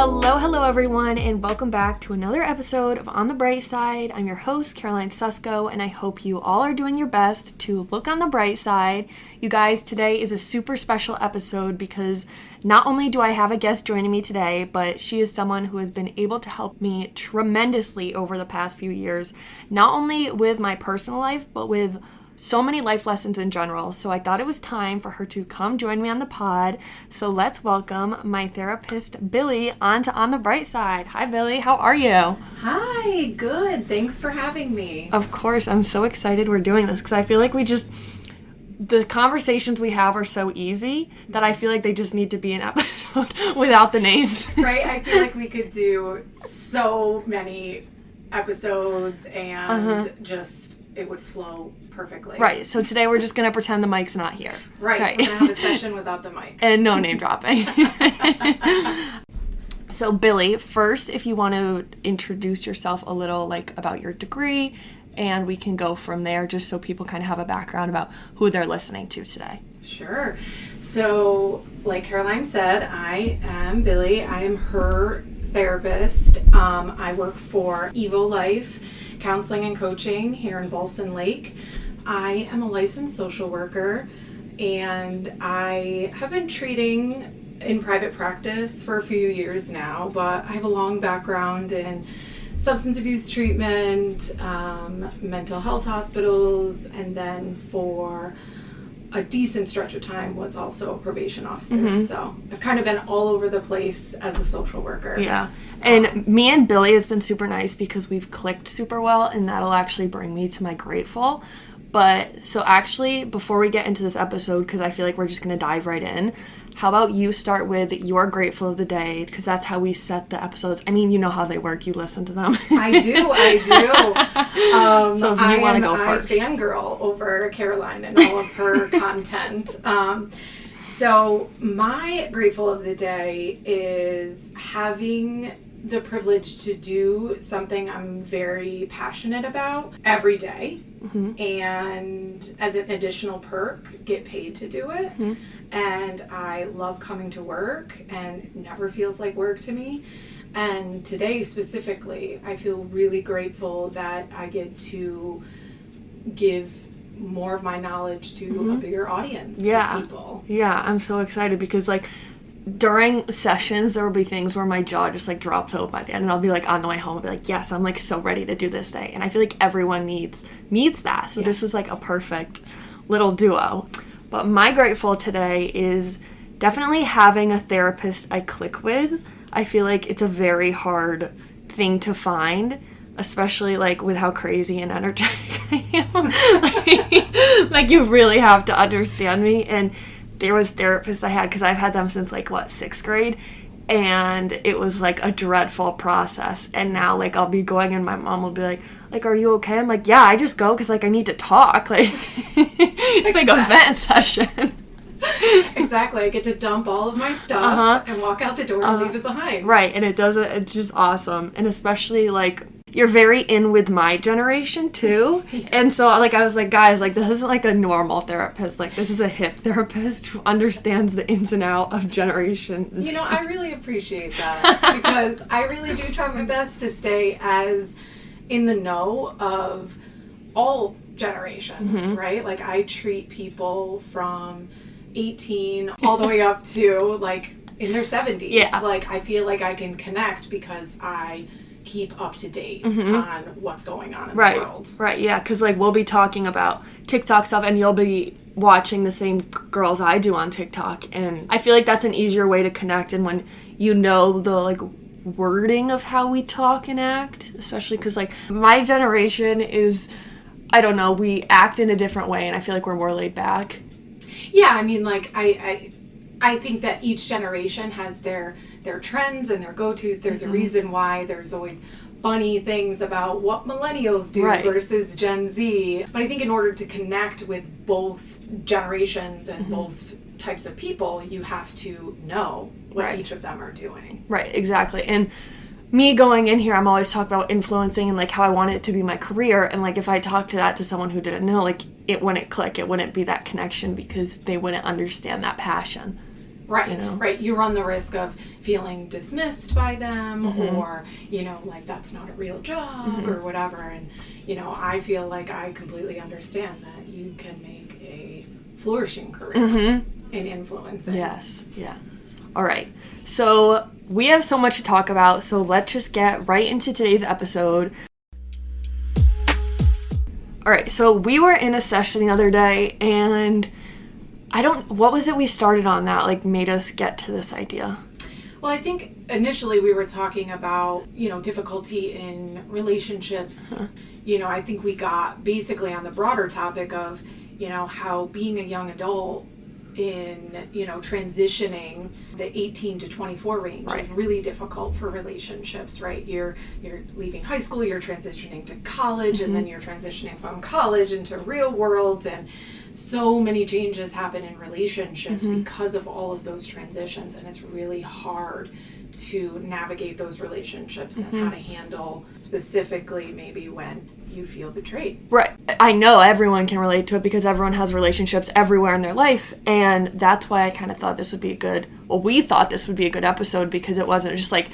Hello everyone, and welcome back to another episode of On the Bright Side. I'm your host, Caroline Susko, and I hope you all are doing your best to look on the bright side. You guys, today is a super special episode because not only do I have a guest joining me today, but she is someone who has been able to help me tremendously over the past few years, not only with my personal life, but with so many life lessons in general. So I thought it was time for her to come join me on the pod. So let's welcome my therapist, Billie, onto On the Bright Side. Hi, Billie. How are you? Hi. Good. Thanks for having me. Of course. I'm so excited we're doing this because I feel like the conversations we have are so easy that I feel like they just need to be an episode without the names. Right? I feel like we could do so many episodes and it would flow perfectly. Right. So today we're just going to pretend the mic's not here. Right. We're going to have a session without the mic. And no name dropping. So Billie, first, if you want to introduce yourself a little, like, about your degree, and we can go from there just so people kind of have a background about who they're listening to today. Sure. So, like Caroline said, I am Billie. I am her therapist. I work for Evo Life Counseling and Coaching here in Bolson Lake. I am a licensed social worker, and I have been treating in private practice for a few years now, but I have a long background in substance abuse treatment, mental health hospitals, and then for a decent stretch of time was also a probation officer. So I've kind of been all over the place as a social worker. Yeah. And me and Billie has been super nice because we've clicked super well, and that'll actually bring me to my grateful. But so actually, before we get into this episode, because I feel like we're just going to dive right in, how about you start with your grateful of the day, because that's how we set the episodes. I mean, you know how they work. You listen to them. I do. So if you want to go first. I fangirl over Caroline and all of her content. So my grateful of the day is having the privilege to do something I'm very passionate about every day. And as an additional perk, get paid to do it. And I love coming to work, and it never feels like work to me. And today specifically, I feel really grateful that I get to give more of my knowledge to a bigger audience of people. Yeah, I'm so excited because, like, during sessions, there will be things where my jaw just, like, drops open by the end, and I'll be, like, on the way home, I'll be like, yes, I'm, like, so ready to do this day. And I feel like everyone needs that. So this was, like, a perfect little duo. But my grateful today is definitely having a therapist I click with. I feel like it's a very hard thing to find, especially, like, with how crazy and energetic I am. Like, you really have to understand me. And there was therapists I had, because I've had them since, like, 6th grade, and it was, like, a dreadful process. And now, like, I'll be going, and my mom will be like, are you okay? I'm like, yeah, I just go because, like, I need to talk. Like, it's like a vent session. Exactly. I get to dump all of my stuff and walk out the door and leave it behind. Right, and it's just awesome. And especially, like, you're very in with my generation, too. And so, like, I was like, guys, like, this isn't, like, a normal therapist. Like, this is a hip therapist who understands the ins and outs of generations. You know, I really appreciate that because I really do try my best to stay as in the know of all generations, right? Like, I treat people from 18 all the way up to, like, in their 70s. Yeah. Like, I feel like I can connect because I keep up to date on what's going on in the world. Right, yeah, because, like, we'll be talking about TikTok stuff, and you'll be watching the same girls I do on TikTok, and I feel like that's an easier way to connect, and when you know the, like, wording of how we talk and act, especially because, like, my generation is, I don't know, we act in a different way, and I feel like we're more laid back. Yeah, I mean, like, I think that each generation has their trends and their go-tos. There's a reason why there's always funny things about what millennials do versus Gen Z. But I think in order to connect with both generations and both types of people, you have to know what each of them are doing. Right, exactly. And me going in here, I'm always talking about influencing and, like, how I want it to be my career. And, like, if I talked to that to someone who didn't know, like, it wouldn't click. It wouldn't be that connection because they wouldn't understand that passion. Right, you know? right. You run the risk of feeling dismissed by them or, like that's not a real job or whatever. And, I feel like I completely understand that you can make a flourishing career in influencing. Yes, yeah. All right. So we have so much to talk about, so let's just get right into today's episode. All right, so we were in a session the other day, and what was it we started on that, like, made us get to this idea? Well, I think initially we were talking about, difficulty in relationships. I think we got basically on the broader topic of, how being a young adult in, transitioning the 18 to 24 range is really difficult for relationships, right? You're leaving high school, you're transitioning to college, and then you're transitioning from college into real world, and so many changes happen in relationships because of all of those transitions, and it's really hard to navigate those relationships and how to handle specifically maybe when you feel betrayed. Right. I know everyone can relate to it because everyone has relationships everywhere in their life, and that's why I kind of thought this would be we thought this would be a good episode because it wasn't just like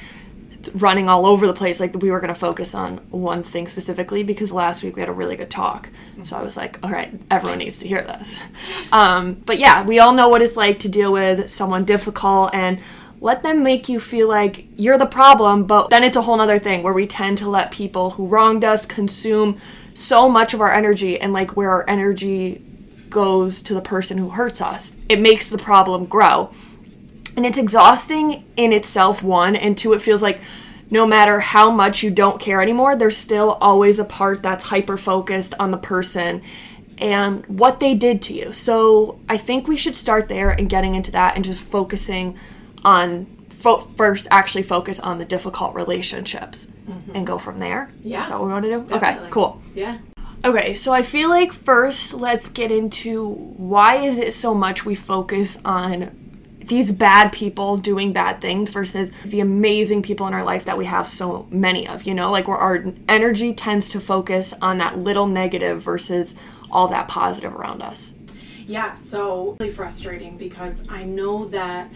running all over the place, like we were going to focus on one thing specifically, because last week we had a really good talk. So I was like, all right, everyone needs to hear this. But yeah, we all know what it's like to deal with someone difficult and let them make you feel like you're the problem, but then it's a whole other thing where we tend to let people who wronged us consume so much of our energy, and like where our energy goes to the person who hurts us, it makes the problem grow. And it's exhausting in itself, one, and two, it feels like no matter how much you don't care anymore, there's still always a part that's hyper-focused on the person and what they did to you. So I think we should start there and getting into that and just focusing on first actually focus on the difficult relationships and go from there. Yeah. Is that what we want to do? Definitely. Okay, cool. Yeah. Okay, so I feel like first let's get into why is it so much we focus on these bad people doing bad things versus the amazing people in our life that we have so many of, like where our energy tends to focus on that little negative versus all that positive around us. Yeah, so really frustrating because I know that,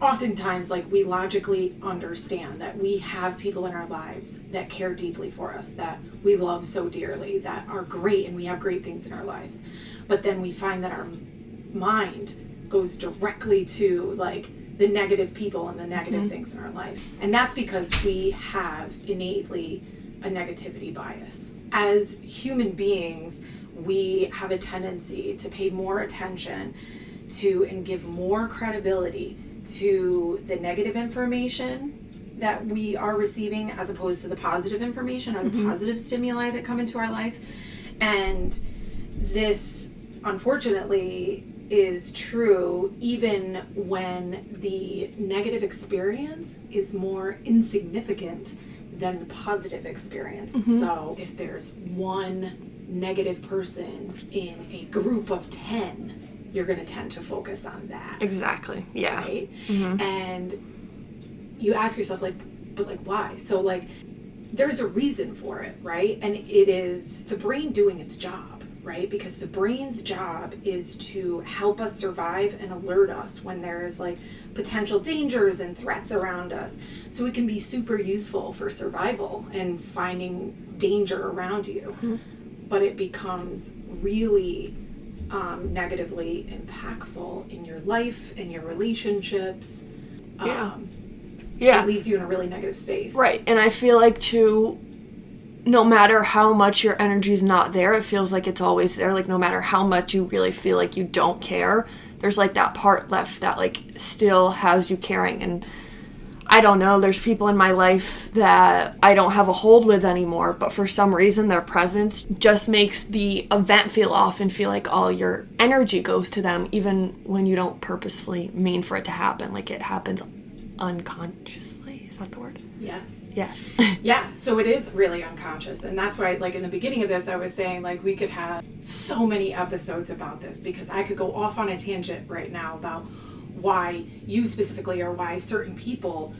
oftentimes like we logically understand that we have people in our lives that care deeply for us, that we love so dearly, that are great, and we have great things in our lives. But then we find that our mind goes directly to like the negative people and the negative things in our life. And that's because we have innately a negativity bias. As human beings, we have a tendency to pay more attention to and give more credibility to the negative information that we are receiving as opposed to the positive information or the positive stimuli that come into our life. And this, unfortunately, is true even when the negative experience is more insignificant than the positive experience. So if there's one negative person in a group of 10, you're going to tend to focus on that. Exactly. Yeah. Right? And you ask yourself, but why? So, there's a reason for it, right? And it is the brain doing its job, right? Because the brain's job is to help us survive and alert us when there's, potential dangers and threats around us. So it can be super useful for survival and finding danger around you. But it becomes really negatively impactful in your life, in your relationships. It leaves you in a really negative space. Right. And I feel like too, no matter how much your energy's not there, it feels like it's always there. Like no matter how much you really feel like you don't care, there's that part left that still has you caring. And I don't know, there's people in my life that I don't have a hold with anymore, but for some reason their presence just makes the event feel off and feel like all your energy goes to them, even when you don't purposefully mean for it to happen. It happens unconsciously. Is that the word? Yes. Yeah, so it is really unconscious. And that's why, in the beginning of this, I was saying, we could have so many episodes about this, because I could go off on a tangent right now about why you specifically or why certain people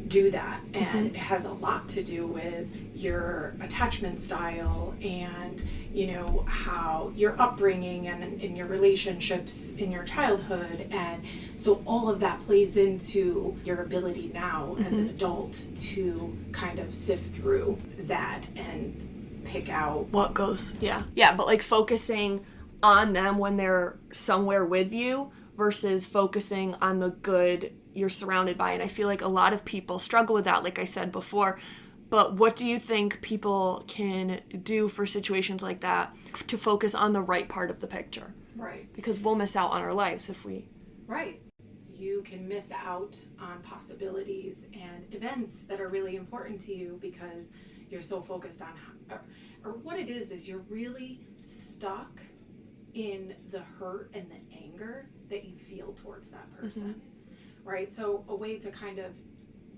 do that. And it has a lot to do with your attachment style and, you know, how your upbringing and in your relationships in your childhood. And so all of that plays into your ability now as an adult to kind of sift through that and pick out what goes. Yeah, but like focusing on them when they're somewhere with you versus focusing on the good you're surrounded by. And I feel like a lot of people struggle with that, like I said before. But what do you think people can do for situations like that to focus on the right part of the picture? Right. Because we'll miss out on our lives if we... Right. You can miss out on possibilities and events that are really important to you because you're so focused on or what it is you're really stuck in the hurt and the anger that you feel towards that person. Right? So a way to kind of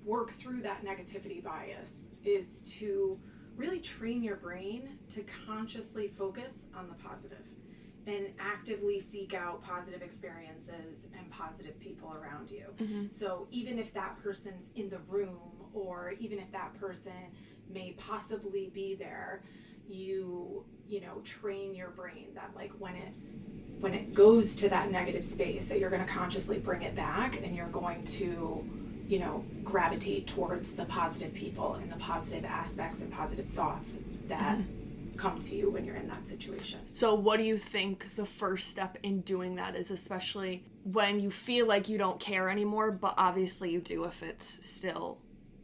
work through that negativity bias is to really train your brain to consciously focus on the positive and actively seek out positive experiences and positive people around you. So even if that person's in the room or even if that person may possibly be there, you know, train your brain that like when it goes to that negative space that you're going to consciously bring it back and you're going to, you know, gravitate towards the positive people and the positive aspects and positive thoughts that come to you when you're in that situation. So what do you think the first step in doing that is, especially when you feel like you don't care anymore, but obviously you do if it's still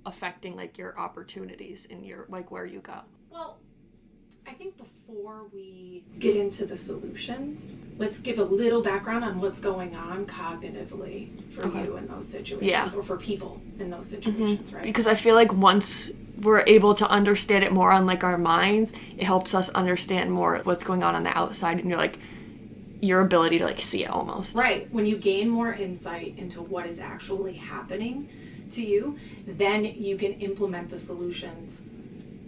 affecting like your opportunities in your, like where you go? Well, I think before we get into the solutions, let's give a little background on what's going on cognitively for you in those situations or for people in those situations, right? Because I feel like once we're able to understand it more on like our minds, it helps us understand more what's going on the outside and your ability to like see it almost. Right. When you gain more insight into what is actually happening to you, then you can implement the solutions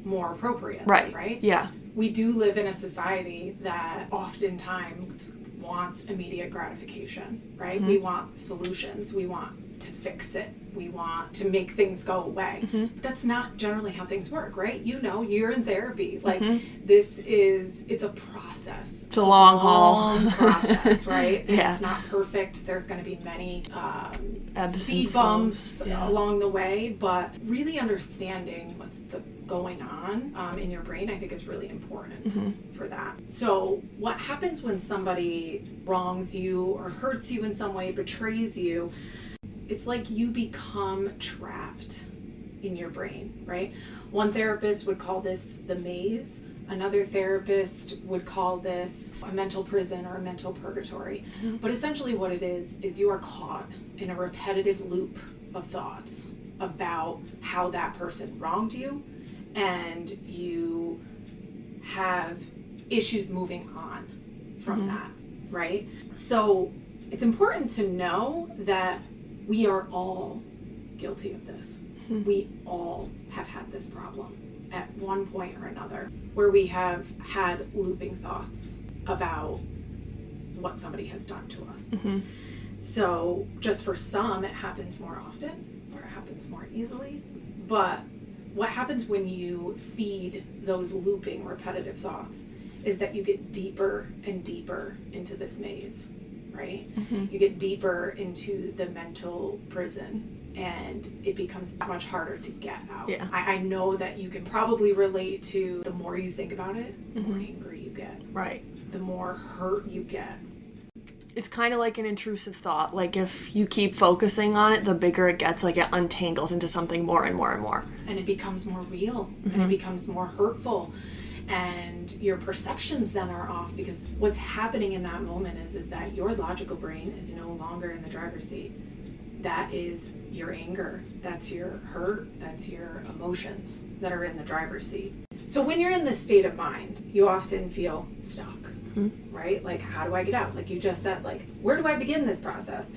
more appropriately, right? Yeah. We do live in a society that oftentimes wants immediate gratification, right? We want solutions. We want to fix it. We want to make things go away. But that's not generally how things work, right? You know, you're in therapy. Like it's a process. It's a long haul process, right? And Yeah. it's not perfect. There's going to be many flows. speed bumps along the way, but really understanding what's going on in your brain, I think is really important for that. So what happens when somebody wrongs you or hurts you in some way, betrays you, it's like you become trapped in your brain, right? One therapist would call this the maze. Another therapist would call this a mental prison or a mental purgatory. But essentially what it is you are caught in a repetitive loop of thoughts about how that person wronged you, and you have issues moving on from that, right? So it's important to know that we are all guilty of this. We all have had this problem at one point or another, where we have had looping thoughts about what somebody has done to us. So just for some, it happens more often or it happens more easily. But what happens when you feed those looping repetitive thoughts is that you get deeper and deeper into this maze, right? You get deeper into the mental prison, and it becomes that much harder to get out. Yeah. I know that you can probably relate to the more you think about it, the more angry you get. Right. The more hurt you get. It's kind of like an intrusive thought. Like if you keep focusing on it, the bigger it gets, like it untangles into something more and more and more. And it becomes more real, and it becomes more hurtful. And your perceptions then are off, because what's happening in that moment is that your logical brain is no longer in the driver's seat. That is your anger, that's your hurt, that's your emotions that are in the driver's seat. So when you're in this state of mind, you often feel stuck, right? Like, how do I get out? Like you just said, like, where do I begin this process?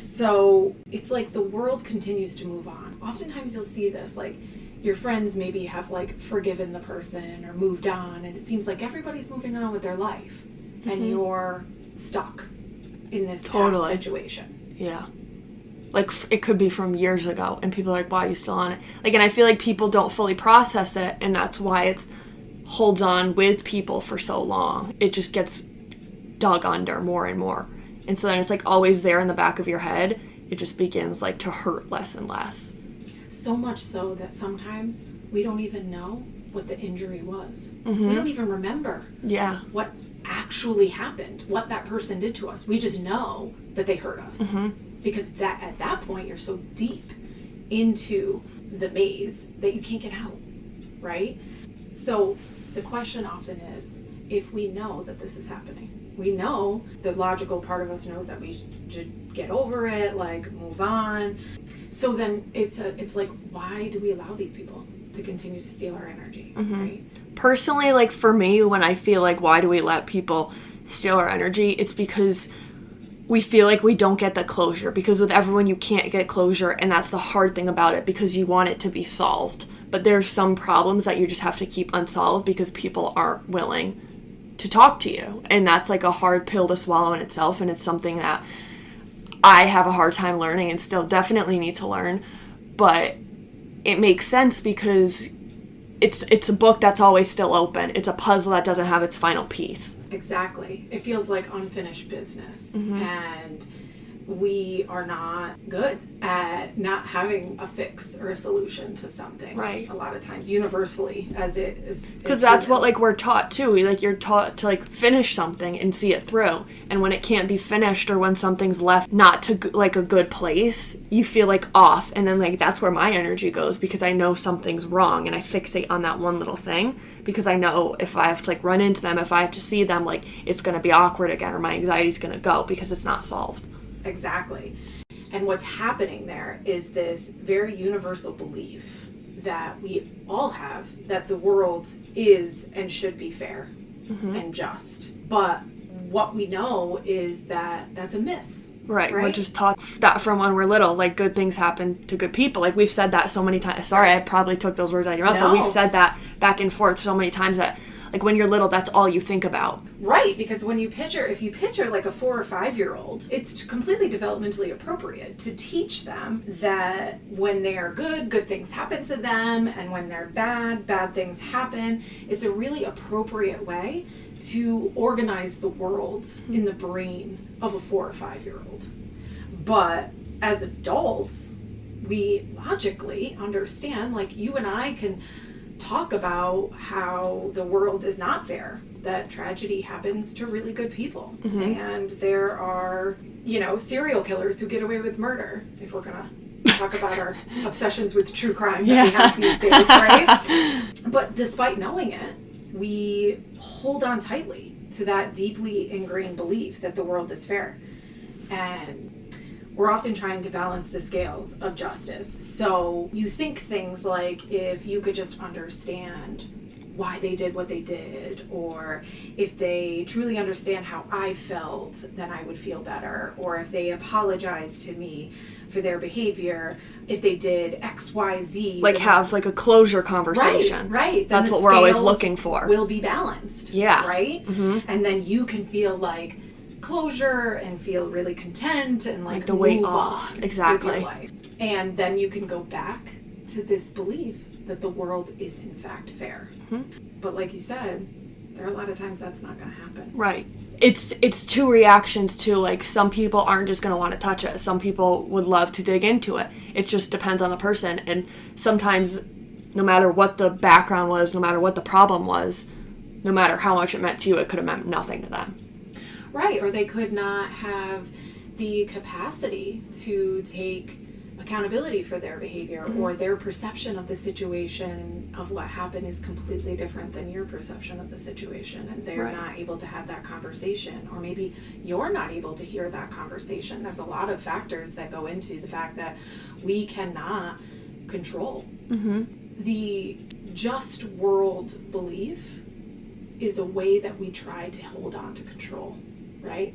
So it's like the world continues to move on. Oftentimes you'll see this, like, your friends maybe have like forgiven the person or moved on, and it seems like everybody's moving on with their life, and you're stuck in this past situation. Yeah. Like, it could be from years ago, and people are like, why are you still on it? Like, and I feel like people don't fully process it, and that's why it's holds on with people for so long. It just gets dug under more and more. And so then it's, like, always there in the back of your head. It just begins, like, to hurt less and less. So much so that sometimes we don't even know what the injury was. Mm-hmm. We don't even remember what actually happened, what that person did to us. We just know that they hurt us. Mm-hmm. Because that at that point, you're so deep into the maze that you can't get out, right? So the question often is, if we know that this is happening, we know, the logical part of us knows that we should get over it, like move on. So then it's like, why do we allow these people to continue to steal our energy, right? Personally, like for me, when I feel like, why do we let people steal our energy? It's because we feel like we don't get the closure, because with everyone you can't get closure, and that's the hard thing about it, because you want it to be solved. But there's some problems that you just have to keep unsolved because people aren't willing to talk to you. And that's like a hard pill to swallow in itself, and it's something that I have a hard time learning and still definitely need to learn. But it makes sense because it's a book that's always still open. It's a puzzle that doesn't have its final piece. Exactly. It feels like unfinished business. Mm-hmm. And we are not good at not having a fix or a solution to something. Right. A lot of times, universally, as it is. Because that's what, like, we're taught, too. You're taught to, like, finish something and see it through. And when it can't be finished, or when something's left not to, like, a good place, you feel, like, off. And then, like, that's where my energy goes, because I know something's wrong, and I fixate on that one little thing, because I know if I have to, like, run into them, if I have to see them, like, it's going to be awkward again, or my anxiety's going to go, because it's not solved. Exactly. And what's happening there is this very universal belief that we all have, that the world is and should be fair and just. But what we know is that that's a myth. Right. We're just taught that from when we're little, like, good things happen to good people. Like, we've said that so many times. Sorry, I probably took those words out of your mouth, but we've said that back and forth so many times that, like, when you're little, that's all you think about. Right, because if you picture like a 4 or 5 year old, it's completely developmentally appropriate to teach them that when they are good, good things happen to them, and when they're bad, bad things happen. It's a really appropriate way to organize the world in the brain of a 4 or 5 year old. But as adults, we logically understand, like, you and I can talk about how the world is not fair, that tragedy happens to really good people, and there are, serial killers who get away with murder, if we're gonna talk about our obsessions with true crime that we have these days, right? But despite knowing it, we hold on tightly to that deeply ingrained belief that the world is fair. And we're often trying to balance the scales of justice. So you think things like, if you could just understand why they did what they did, or if they truly understand how I felt, then I would feel better. Or if they apologized to me for their behavior, if they did X, Y, Z. Like, have, like, a closure conversation. Right. That's what we're always looking for. Will be balanced. Yeah. Right? Mm-hmm. And then you can feel like closure and feel really content and like the weight move off. on Exactly. with your life. And then you can go back to this belief that the world is in fact fair. But like you said, there are a lot of times that's not going to happen. Right. It's two reactions too. Like, some people aren't just going to want to touch it. Some people would love to dig into it. It just depends on the person. And sometimes, no matter what the background was, no matter what the problem was, no matter how much it meant to you, it could have meant nothing to them. Right. Or they could not have the capacity to take accountability for their behavior, or their perception of the situation of what happened is completely different than your perception of the situation, and they're not able to have that conversation, or maybe you're not able to hear that conversation. There's a lot of factors that go into the fact that we cannot control. The just world belief is a way that we try to hold on to control, right?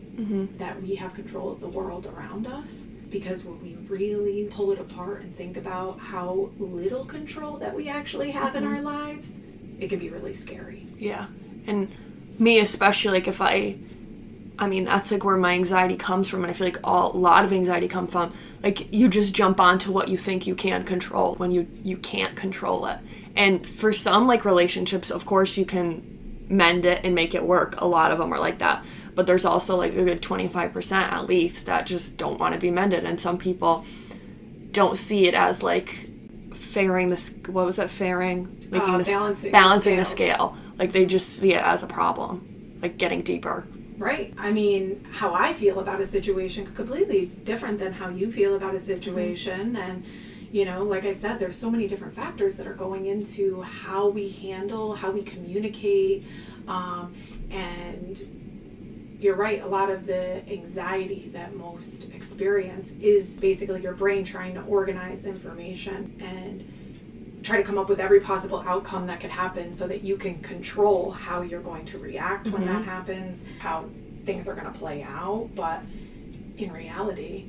That we have control of the world around us. Because when we really pull it apart and think about how little control that we actually have in our lives, it can be really scary. Yeah. And me especially, like, if I I mean, that's like where my anxiety comes from, and I feel like a lot of anxiety comes from, like, you just jump onto what you think you can control when you can't control it. And for some, like, relationships, of course you can mend it and make it work. A lot of them are like that. But there's also like a good 25% at least that just don't want to be mended. And some people don't see it as like fairing this, what was it, fairing? Making this, balancing the scale. Like, they just see it as a problem, like getting deeper. Right. I mean, how I feel about a situation could completely different than how you feel about a situation. And, you know, like I said, there's so many different factors that are going into how we handle, how we communicate. And you're right, a lot of the anxiety that most experience is basically your brain trying to organize information and try to come up with every possible outcome that could happen so that you can control how you're going to react when that happens, how things are going to play out. But in reality,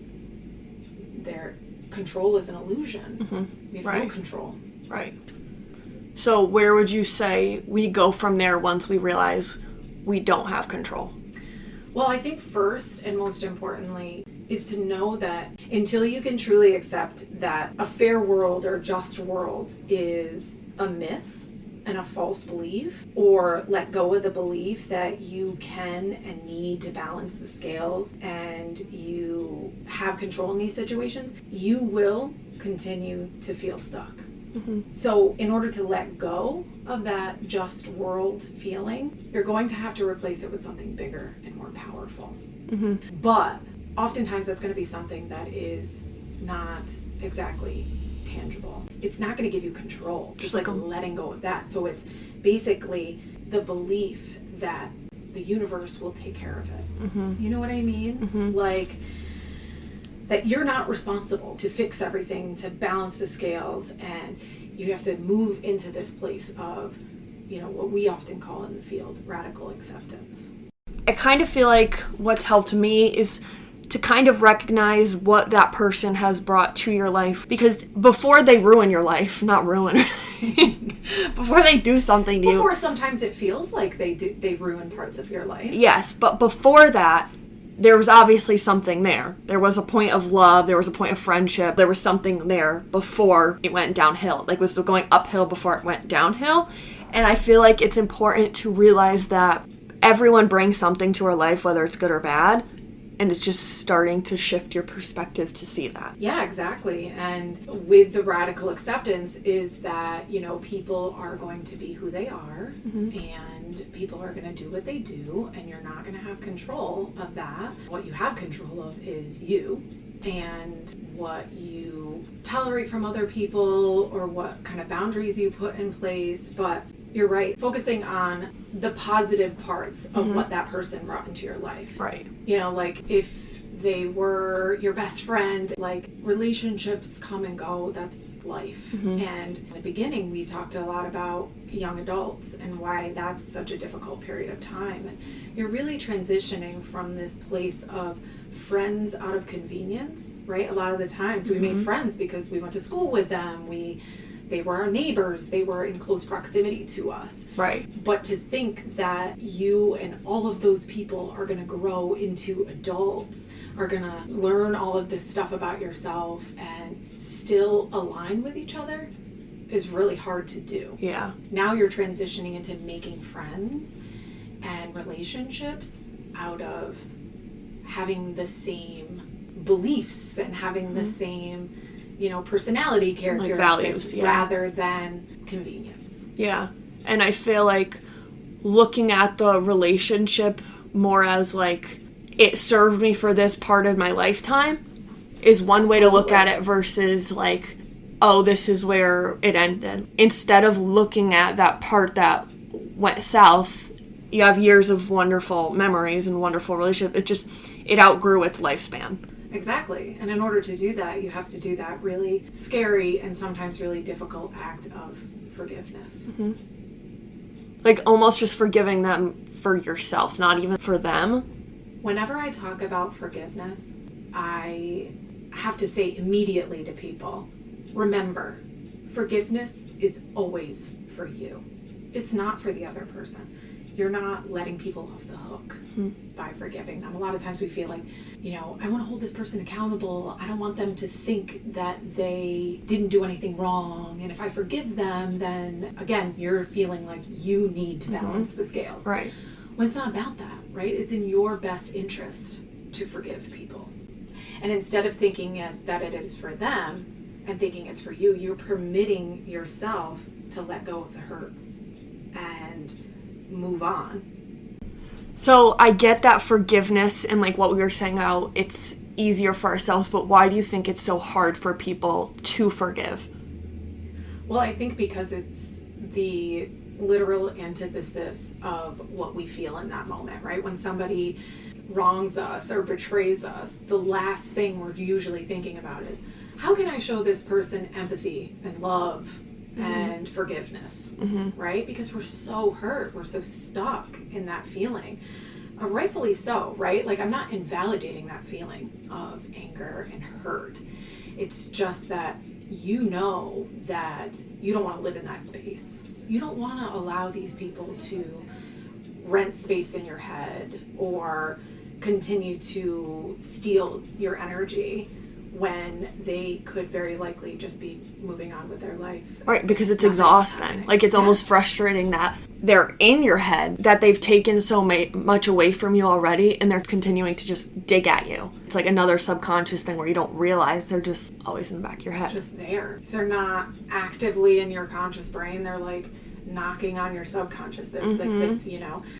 their control is an illusion. We have no control. Right. So where would you say we go from there once we realize we don't have control? Well, I think first and most importantly is to know that until you can truly accept that a fair world or just world is a myth and a false belief, or let go of the belief that you can and need to balance the scales and you have control in these situations, you will continue to feel stuck. So in order to let go of that just world feeling, you're going to have to replace it with something bigger and more powerful. But oftentimes that's going to be something that is not exactly tangible. It's not going to give you control. It's just like letting go of that. So it's basically the belief that the universe will take care of it. You know what I mean? Like, that you're not responsible to fix everything, to balance the scales, and you have to move into this place of, you know, what we often call in the field radical acceptance. I kind of feel like what's helped me is to kind of recognize what that person has brought to your life, because before they ruin your life, not ruin, before they do something to you. Before sometimes it feels like they ruin parts of your life. Yes, but before that, there was obviously something there. There was a point of love. There was a point of friendship. There was something there before it went downhill. Like, it was going uphill before it went downhill. And I feel like it's important to realize that everyone brings something to our life, whether it's good or bad. And it's just starting to shift your perspective to see that. Yeah, exactly. And with the radical acceptance is that, you know, people are going to be who they are, and people are going to do what they do, and you're not going to have control of that. What you have control of is you and what you tolerate from other people or what kind of boundaries you put in place. But you're right, focusing on the positive parts of what that person brought into your life. Right. You know, like if they were your best friend, like relationships come and go, that's life. And in the beginning, we talked a lot about young adults and why that's such a difficult period of time. And you're really transitioning from this place of friends out of convenience, right? A lot of the times we made friends because we went to school with them, they were our neighbors. They were in close proximity to us. Right. But to think that you and all of those people are going to grow into adults, are going to learn all of this stuff about yourself and still align with each other is really hard to do. Yeah. Now you're transitioning into making friends and relationships out of having the same beliefs and having the same, you know, personality characteristics, like values, rather than convenience. Yeah. And I feel like looking at the relationship more as like, it served me for this part of my lifetime is one way to look at it versus like, oh, this is where it ended. Instead of looking at that part that went south, you have years of wonderful memories and wonderful relationship. It outgrew its lifespan. Exactly. And in order to do that, you have to do that really scary and sometimes really difficult act of forgiveness. Like almost just forgiving them for yourself, not even for them. Whenever I talk about forgiveness, I have to say immediately to people, remember, forgiveness is always for you. It's not for the other person. you're not letting people off the hook by forgiving them. A lot of times we feel like, I want to hold this person accountable. I don't want them to think that they didn't do anything wrong. And if I forgive them, then again, you're feeling like you need to balance the scales. Right. Well, it's not about that, right? It's in your best interest to forgive people. And instead of thinking that it is for them and thinking it's for you, you're permitting yourself to let go of the hurt and move on. So I get that forgiveness and like what we were saying, how it's easier for ourselves, but why do you think it's so hard for people to forgive? Well, I think because it's the literal antithesis of what we feel in that moment, right? When somebody wrongs us or betrays us, the last thing we're usually thinking about is, how can I show this person empathy and love and forgiveness, right? Because we're so hurt, we're so stuck in that feeling. Rightfully so, right? Like, I'm not invalidating that feeling of anger and hurt. It's just that you know that you don't want to live in that space. You don't want to allow these people to rent space in your head or continue to steal your energy when they could very likely just be moving on with their life. Right, because it's exhausting. Like, it's almost frustrating that they're in your head, that they've taken so much away from you already, and they're continuing to just dig at you. It's like another subconscious thing where you don't realize they're just always in the back of your head. It's just there. They're not actively in your conscious brain. They're like knocking on your subconscious. There's like this,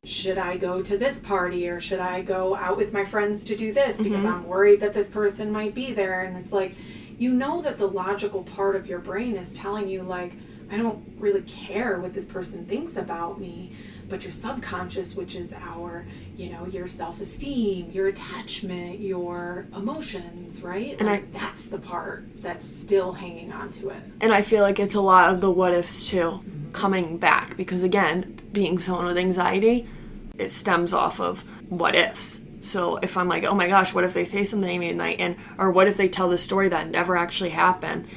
should I go to this party or should I go out with my friends to do this because I'm worried that this person might be there. And it's like, that the logical part of your brain is telling you like, I don't really care what this person thinks about me, but your subconscious, which is our, your self-esteem, your attachment, your emotions, right? And that's the part that's still hanging on to it. And I feel like it's a lot of the what ifs too, coming back, because again, being someone with anxiety, it stems off of what ifs. So if I'm like, oh my gosh, what if they say something tonight, or what if they tell the story that never actually happened?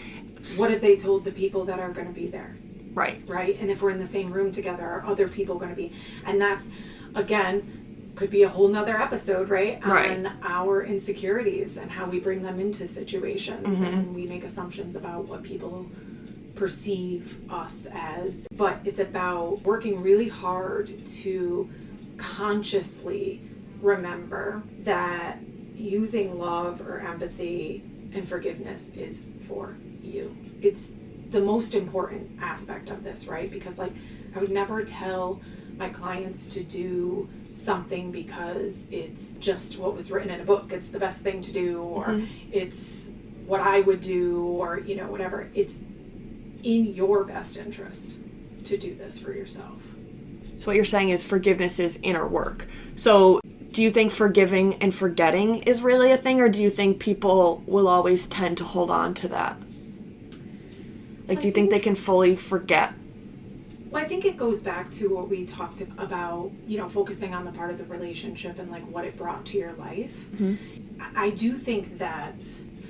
What if they told the people that are going to be there? Right. Right? And if we're in the same room together, are other people going to be? And that's, again, could be a whole nother episode, right? On our insecurities and how we bring them into situations. And we make assumptions about what people perceive us as. But it's about working really hard to consciously remember that using love or empathy and forgiveness is for you. It's the most important aspect of this, right? Because like, I would never tell my clients to do something because it's just what was written in a book. It's the best thing to do, or it's what I would do, or whatever. It's in your best interest to do this for yourself. So what you're saying is forgiveness is inner work. So do you think forgiving and forgetting is really a thing, or do you think people will always tend to hold on to that? Like, do you think they can fully forget? Well, I think it goes back to what we talked about, focusing on the part of the relationship and like what it brought to your life. I do think that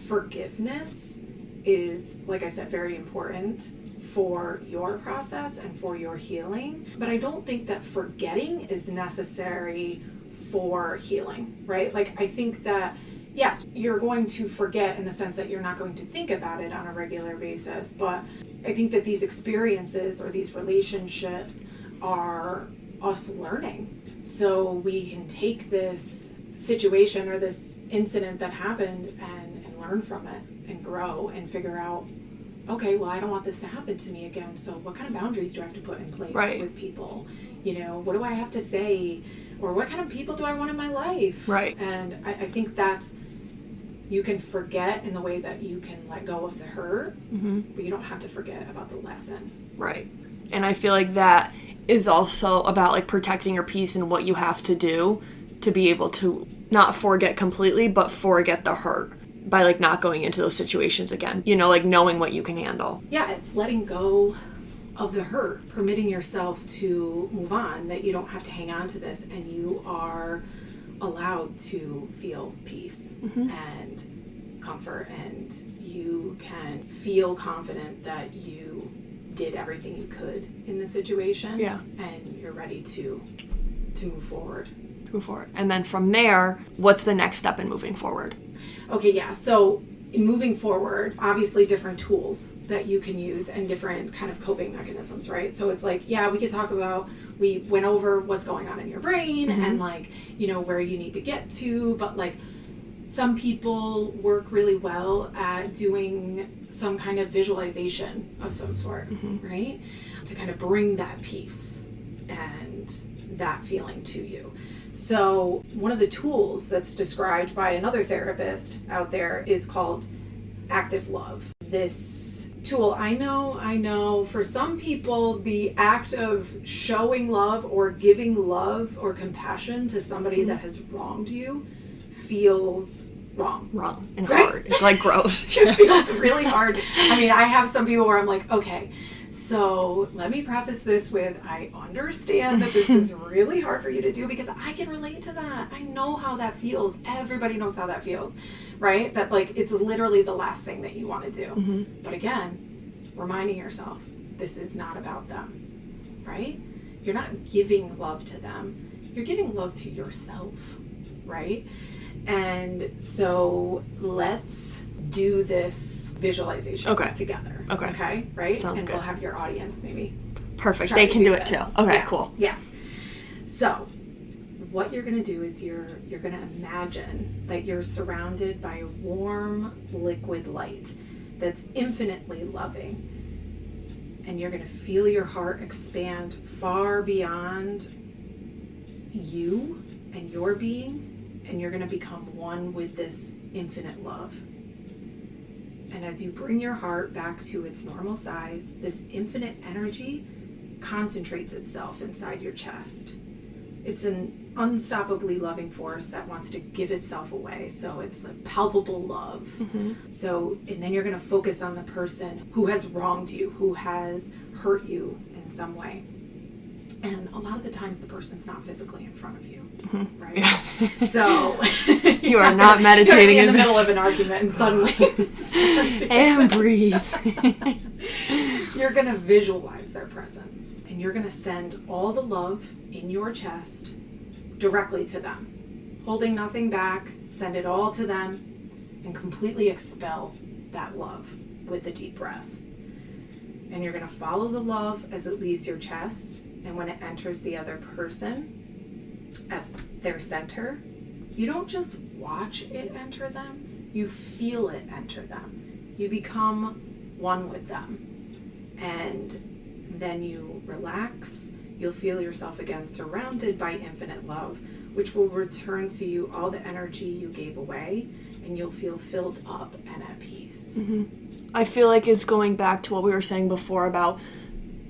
forgiveness is, like I said, very important for your process and for your healing. But I don't think that forgetting is necessary for healing, right? Like, I think that, yes, you're going to forget in the sense that you're not going to think about it on a regular basis. But I think that these experiences or these relationships are us learning. So we can take this situation or this incident that happened and learn from it and grow and figure out, okay, well, I don't want this to happen to me again. So what kind of boundaries do I have to put in place with people? What do I have to say? Or what kind of people do I want in my life? Right. And I think that's, you can forget in the way that you can let go of the hurt, but you don't have to forget about the lesson. Right. And I feel like that is also about like protecting your peace and what you have to do to be able to not forget completely, but forget the hurt by like not going into those situations again. Like knowing what you can handle. Yeah, it's letting go of the hurt, permitting yourself to move on, that you don't have to hang on to this, and you are allowed to feel peace and comfort, and you can feel confident that you did everything you could in the situation, and you're ready to to move forward. And then from there, what's the next step in moving forward? Okay, yeah. So in moving forward, obviously different tools that you can use and different kind of coping mechanisms, right? So it's like, yeah, we could talk about, we went over what's going on in your brain and like, you know, where you need to get to, but like some people work really well at doing some kind of visualization of some sort, right? To kind of bring that peace and that feeling to you. So one of the tools that's described by another therapist out there is called active love. This tool, I know for some people, the act of showing love or giving love or compassion to somebody that has wronged you feels wrong And right? hard. It's like gross. It feels really hard. I mean, I have some people where I'm like, okay, so let me preface this with, I understand that this is really hard for you to do because I can relate to that. I know how that feels. Everybody knows how that feels, right? That like, it's literally the last thing that you want to do. But again, reminding yourself, this is not about them, right? You're not giving love to them. You're giving love to yourself, right? And so let's do this visualization together. Okay. Right? Sounds and good. we'll have your audience maybe. Perfect. They can do it too. Okay, yes. cool. Yes. So what you're going to do is you're going to imagine that you're surrounded by warm liquid light that's infinitely loving. And you're going to feel your heart expand far beyond you and your being. And you're going to become one with this infinite love. And as you bring your heart back to its normal size, this infinite energy concentrates itself inside your chest. It's an unstoppably loving force that wants to give itself away. So it's the palpable love. So, and then you're going to focus on the person who has wronged you, who has hurt you in some way. And a lot of the times the person's not physically in front of you, right? So you are not meditating in the middle of an argument and suddenly and breathe. You're going to visualize their presence and you're going to send all the love in your chest directly to them, holding nothing back. Send it all to them and completely expel that love with a deep breath. And you're going to follow the love as it leaves your chest. And when it enters the other person at their center, you don't just watch it enter them, you feel it enter them. You become one with them. And then you relax. You'll feel yourself again surrounded by infinite love, which will return to you all the energy you gave away, and you'll feel filled up and at peace. I feel like it's going back to what we were saying before about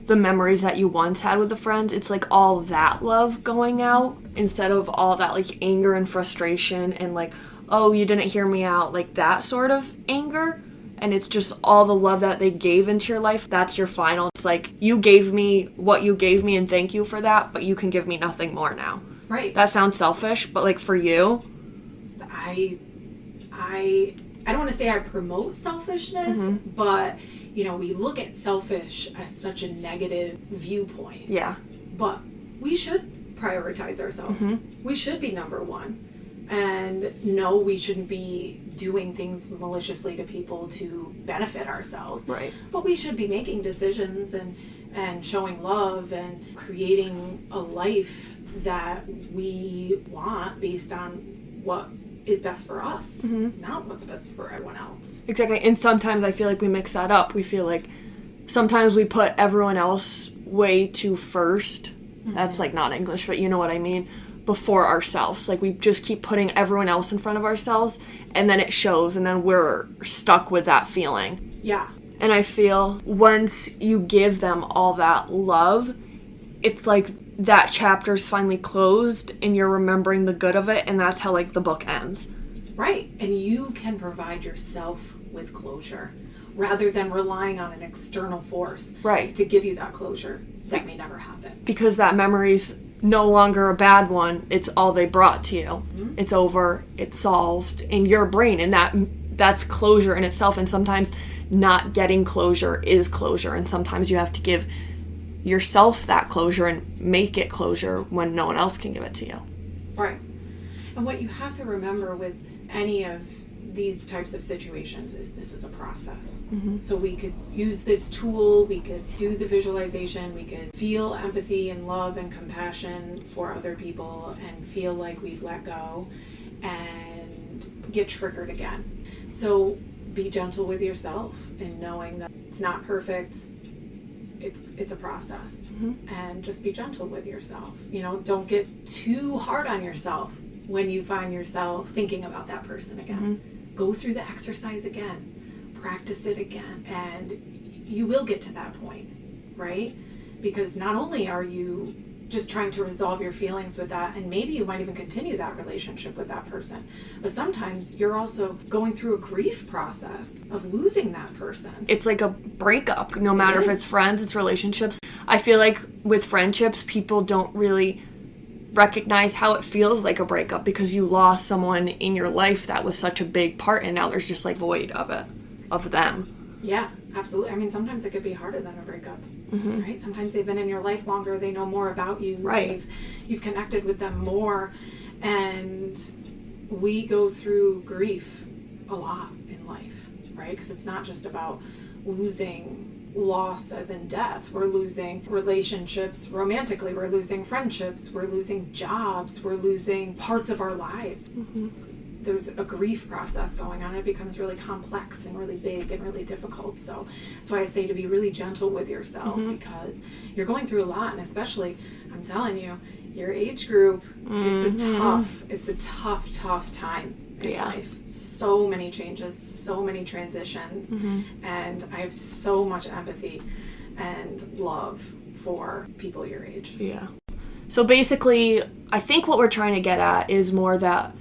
the memories that you once had with a friend. It's like all that love going out instead of all that like anger and frustration and like, oh, you didn't hear me out, like that sort of anger. And it's just all the love that they gave into your life. That's your final. It's like, you gave me what you gave me and thank you for that, but you can give me nothing more now. Right. That sounds selfish, but like for you, I don't want to say I promote selfishness, but you know, we look at selfish as such a negative viewpoint. yeah. But we should prioritize ourselves. We should be number one. And no, we shouldn't be doing things maliciously to people to benefit ourselves. Right. But we should be making decisions and showing love and creating a life that we want based on what is best for us, not what's best for everyone else. Exactly. And sometimes I feel like we mix that up. We feel like sometimes we put everyone else way too first. That's like not English, but you know what I mean. Before ourselves. Like we just keep putting everyone else in front of ourselves, and then it shows, and then we're stuck with that feeling. Yeah. And I feel once you give them all that love, it's like that chapter's finally closed and you're remembering the good of it, and that's how like the book ends. Right. And you can provide yourself with closure rather than relying on an external force to give you that closure that may never happen. Because that memory's no longer a bad one. It's all they brought to you. It's over. It's solved in your brain, and that's closure in itself. And sometimes not getting closure is closure, and sometimes you have to give yourself that closure and make it closure when no one else can give it to you. Right. And what you have to remember with any of these types of situations is this is a process. So we could use this tool, we could do the visualization, we could feel empathy and love and compassion for other people and feel like we've let go and get triggered again. So be gentle with yourself in knowing that it's not perfect. It's a process. And just be gentle with yourself. You know, don't get too hard on yourself when you find yourself thinking about that person again. Go through the exercise again, practice it again, and you will get to that point, right? Because not only are you just trying to resolve your feelings with that, and maybe you might even continue that relationship with that person, but sometimes you're also going through a grief process of losing that person. It's like a breakup, no matter if it's friends, it's relationships. I feel like with friendships, people don't really recognize how it feels like a breakup because you lost someone in your life that was such a big part, and now there's just like void of them. Yeah, absolutely. I mean, sometimes it could be harder than a breakup, right? Sometimes they've been in your life longer, they know more about you, right? You've connected with them more, and we go through grief a lot in life, right? Because it's not just about losing loss as in death. We're losing relationships romantically, we're losing friendships, we're losing jobs, we're losing parts of our lives. There's a grief process going on. It becomes really complex and really big and really difficult. So that's why I say to be really gentle with yourself because you're going through a lot, and especially, I'm telling you, your age group, it's a tough time in life. So many changes, so many transitions, and I have so much empathy and love for people your age. Yeah. So basically, I think what we're trying to get at is more that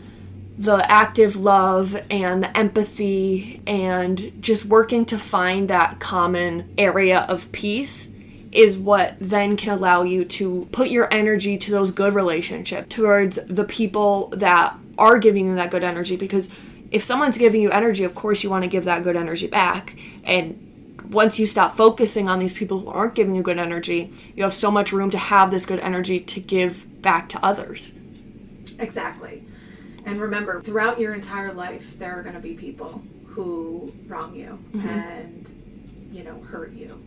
the active love and the empathy and just working to find that common area of peace is what then can allow you to put your energy to those good relationships, towards the people that are giving you that good energy. Because if someone's giving you energy, of course you want to give that good energy back. And once you stop focusing on these people who aren't giving you good energy, you have so much room to have this good energy to give back to others. Exactly. And remember, throughout your entire life, there are going to be people who wrong you and, you know, hurt you.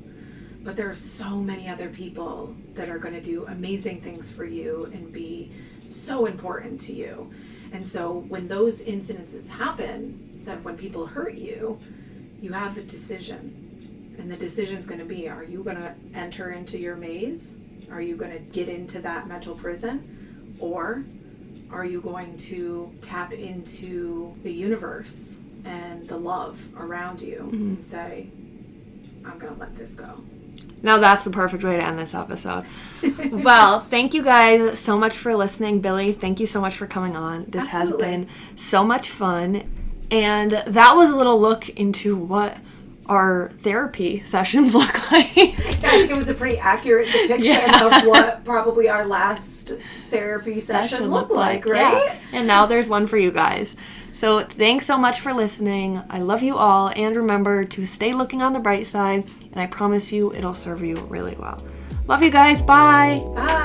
But there are so many other people that are going to do amazing things for you and be so important to you. And so when those incidences happen, that when people hurt you, you have a decision. And the decision's going to be, are you going to enter into your maze? Are you going to get into that mental prison? Or are you going to tap into the universe and the love around you and say, I'm going to let this go? Now that's the perfect way to end this episode. Well, thank you guys so much for listening. Billie, thank you so much for coming on. This has been so much fun. And that was a little look into what our therapy sessions look like. I think it was a pretty accurate depiction of what probably our last therapy session looked like, right? Yeah. And now there's one for you guys. So thanks so much for listening. I love you all. And remember to stay looking on the bright side. And I promise you it'll serve you really well. Love you guys. Bye. Bye.